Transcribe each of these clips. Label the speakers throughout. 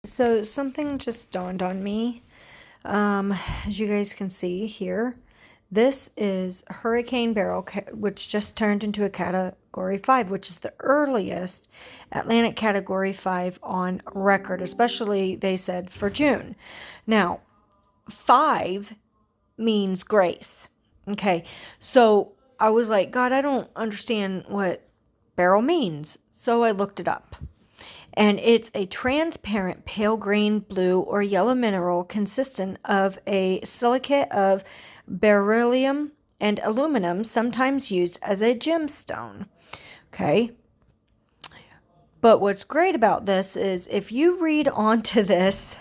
Speaker 1: So something just dawned on me. As you guys can see here, this is Hurricane Beryl, which just turned into a Category 5, which is the earliest Atlantic Category 5 on record, especially, they said, for June. Now, 5 means grace. Okay, so I was like, God, I don't understand what Beryl means. So I looked it up. And it's a transparent pale green, blue, or yellow mineral consistent of a silicate of beryllium and aluminum, sometimes used as a gemstone. Okay. But what's great about this is if you read onto this,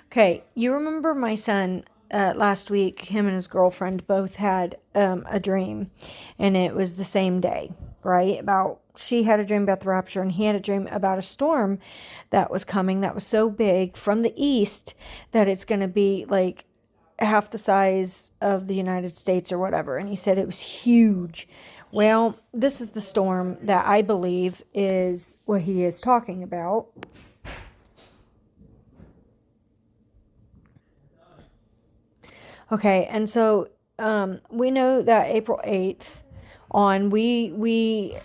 Speaker 1: okay, you remember my son last week, him and his girlfriend both had a dream, and it was the same day, right? She had a dream about the rapture, and he had a dream about a storm that was coming that was so big from the east that it's going to be like half the size of the United States or whatever. And he said it was huge. Well, this is the storm that I believe is what he is talking about. Okay, and so we know that April 8th on, we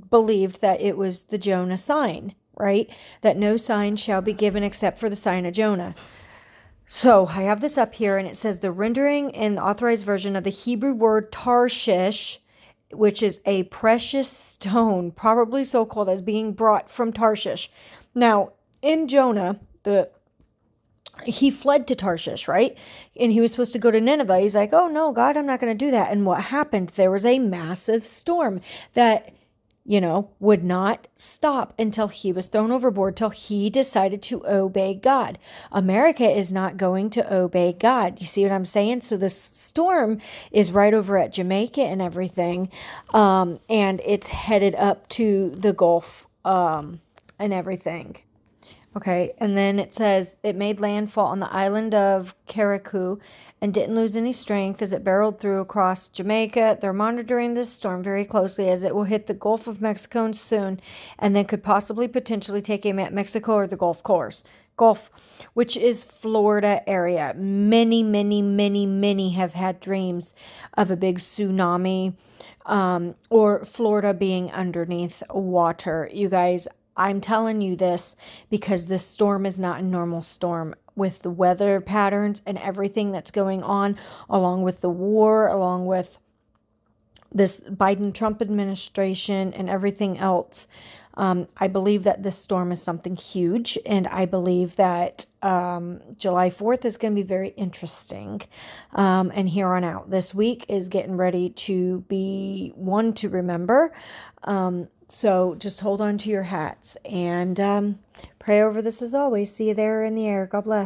Speaker 1: believed that it was the Jonah sign, right? That no sign shall be given except for the sign of Jonah. So I have this up here, and it says the rendering in the authorized version of the Hebrew word Tarshish, which is a precious stone, probably so called, as being brought from Tarshish. Now, in Jonah, he fled to Tarshish, right? And he was supposed to go to Nineveh. He's like, oh no, God, I'm not going to do that. And what happened? There was a massive storm that, would not stop until he was thrown overboard, till he decided to obey God. America is not going to obey God. You see what I'm saying? So this storm is right over at Jamaica and everything. And it's headed up to the Gulf and everything. Okay, and then it says it made landfall on the island of Carriacou and didn't lose any strength as it barreled through across Jamaica. They're monitoring this storm very closely as it will hit the Gulf of Mexico soon and then could potentially take aim at Mexico or the Gulf, which is Florida area. Many have had dreams of a big tsunami or Florida being underneath water. You guys, I'm telling you this because this storm is not a normal storm with the weather patterns and everything that's going on, along with the war, along with this Biden-Trump administration and everything else. I believe that this storm is something huge, and I believe that July 4th is going to be very interesting. And here on out, this week is getting ready to be one to remember. So just hold on to your hats and pray over this as always. See you there in the air. God bless.